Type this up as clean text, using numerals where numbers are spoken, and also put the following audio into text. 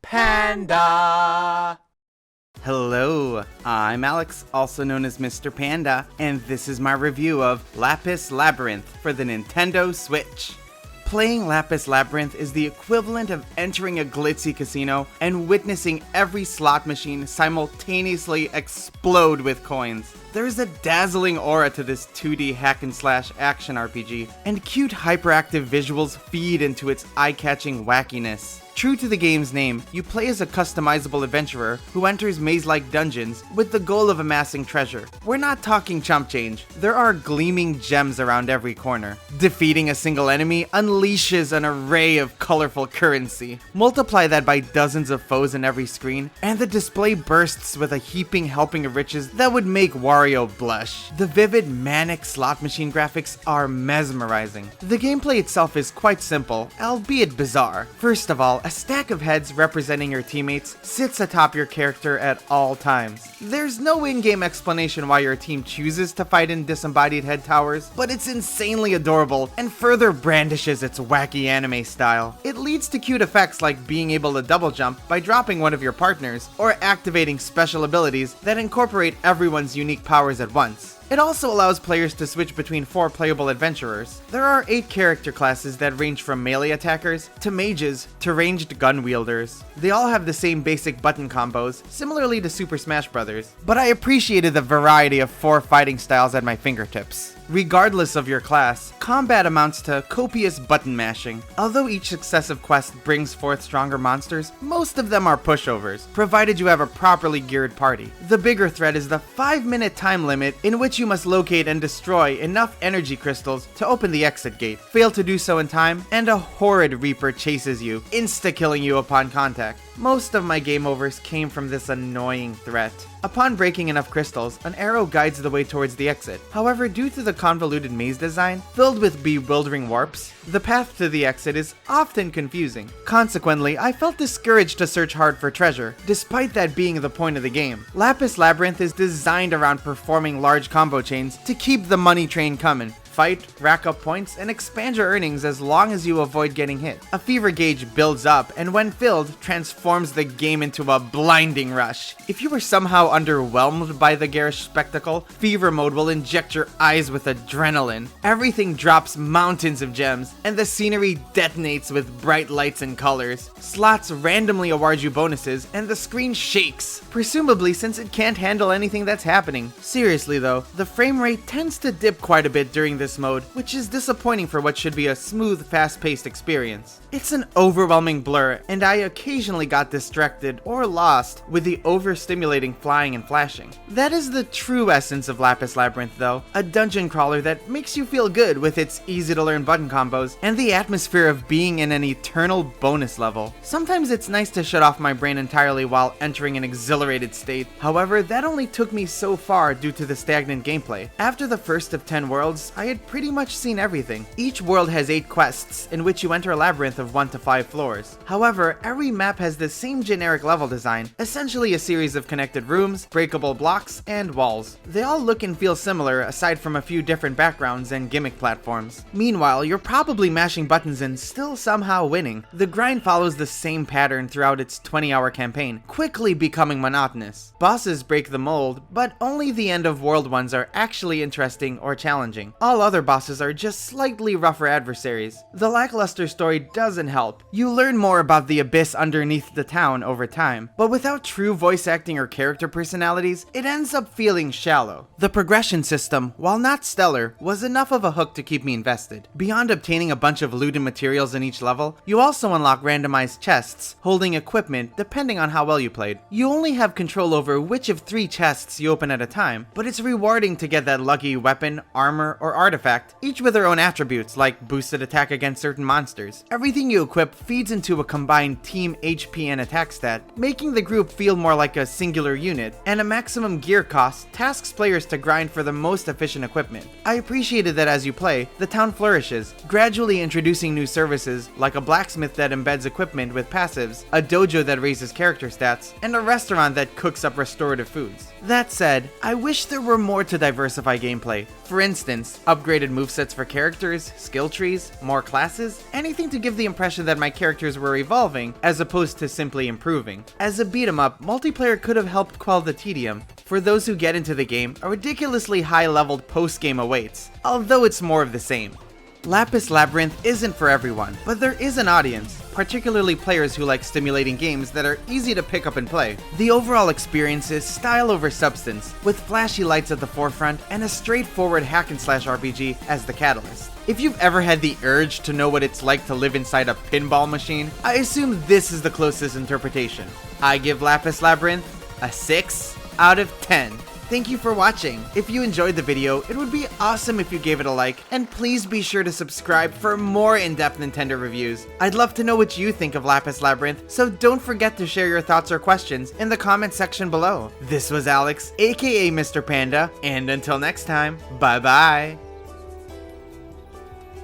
Panda! Hello, I'm Alex, also known as Mr. Panda, and this is my review of Lapis Labyrinth for the Nintendo Switch. Playing Lapis Labyrinth is the equivalent of entering a glitzy casino and witnessing every slot machine simultaneously explode with coins. There's a dazzling aura to this 2D hack-and-slash action RPG, and cute hyperactive visuals feed into its eye-catching wackiness. True to the game's name, you play as a customizable adventurer who enters maze-like dungeons with the goal of amassing treasure. We're not talking chump change, there are gleaming gems around every corner. Defeating a single enemy unleashes an array of colorful currency. Multiply that by dozens of foes in every screen, and the display bursts with a heaping helping of riches that would make Wario blush. The vivid, manic slot machine graphics are mesmerizing. The gameplay itself is quite simple, albeit bizarre. First of all, a stack of heads representing your teammates sits atop your character at all times. There's no in-game explanation why your team chooses to fight in disembodied head towers, but it's insanely adorable and further brandishes its wacky anime style. It leads to cute effects like being able to double jump by dropping one of your partners, or activating special abilities that incorporate everyone's unique powers at once. It also allows players to switch between 4 playable adventurers. There are 8 character classes that range from melee attackers, to mages, to ranged gun wielders. They all have the same basic button combos, similarly to Super Smash Bros., but I appreciated the variety of 4 fighting styles at my fingertips. Regardless of your class, combat amounts to copious button mashing. Although each successive quest brings forth stronger monsters, most of them are pushovers, provided you have a properly geared party. The bigger threat is the 5-minute time limit in which you must locate and destroy enough energy crystals to open the exit gate. Fail to do so in time, and a horrid Reaper chases you, insta-killing you upon contact. Most of my game overs came from this annoying threat. Upon breaking enough crystals, an arrow guides the way towards the exit. However, due to the convoluted maze design, filled with bewildering warps, the path to the exit is often confusing. Consequently, I felt discouraged to search hard for treasure, despite that being the point of the game. Lapis Labyrinth is designed around performing large combo chains to keep the money train coming. Fight, rack up points, and expand your earnings as long as you avoid getting hit. A fever gauge builds up, and when filled, transforms the game into a blinding rush. If you were somehow underwhelmed by the garish spectacle, Fever Mode will inject your eyes with adrenaline. Everything drops mountains of gems, and the scenery detonates with bright lights and colors. Slots randomly award you bonuses, and the screen shakes, presumably since it can't handle anything that's happening. Seriously though, the frame rate tends to dip quite a bit during this mode, which is disappointing for what should be a smooth, fast-paced experience. It's an overwhelming blur, and I occasionally got distracted or lost with the overstimulating flying and flashing. That is the true essence of Lapis Labyrinth though, a dungeon crawler that makes you feel good with its easy-to-learn button combos and the atmosphere of being in an eternal bonus level. Sometimes it's nice to shut off my brain entirely while entering an exhilarated state. However, that only took me so far due to the stagnant gameplay. After the first of 10 worlds, I had pretty much seen everything. Each world has 8 quests, in which you enter a labyrinth of 1 to 5 floors. However, every map has the same generic level design, essentially a series of connected rooms, breakable blocks, and walls. They all look and feel similar, aside from a few different backgrounds and gimmick platforms. Meanwhile, you're probably mashing buttons and still somehow winning. The grind follows the same pattern throughout its 20-hour campaign, quickly becoming monotonous. Bosses break the mold, but only the end of world ones are actually interesting or challenging. All other bosses are just slightly rougher adversaries. The lackluster story doesn't help. You learn more about the abyss underneath the town over time, but without true voice acting or character personalities, it ends up feeling shallow. The progression system, while not stellar, was enough of a hook to keep me invested. Beyond obtaining a bunch of loot and materials in each level, you also unlock randomized chests, holding equipment depending on how well you played. You only have control over which of 3 chests you open at a time, but it's rewarding to get that lucky weapon, armor, or artifact, each with their own attributes like boosted attack against certain monsters. Everything you equip feeds into a combined team HP and attack stat, making the group feel more like a singular unit, and a maximum gear cost tasks players to grind for the most efficient equipment. I appreciated that as you play, the town flourishes, gradually introducing new services like a blacksmith that embeds equipment with passives, a dojo that raises character stats, and a restaurant that cooks up restorative foods. That said, I wish there were more to diversify gameplay. For instance, upgraded movesets for characters, skill trees, more classes, anything to give the impression that my characters were evolving as opposed to simply improving. As a beat 'em up, multiplayer could have helped quell the tedium. For those who get into the game, a ridiculously high-leveled post-game awaits, although it's more of the same. Lapis Labyrinth isn't for everyone, but there is an audience, particularly players who like stimulating games that are easy to pick up and play. The overall experience is style over substance, with flashy lights at the forefront and a straightforward hack-and-slash RPG as the catalyst. If you've ever had the urge to know what it's like to live inside a pinball machine, I assume this is the closest interpretation. I give Lapis Labyrinth a 6 out of 10. Thank you for watching. If you enjoyed the video, it would be awesome if you gave it a like, and please be sure to subscribe for more in-depth Nintendo reviews. I'd love to know what you think of Lapis Labyrinth, so don't forget to share your thoughts or questions in the comment section below. This was Alex, aka Mr. Panda, and until next time, bye bye!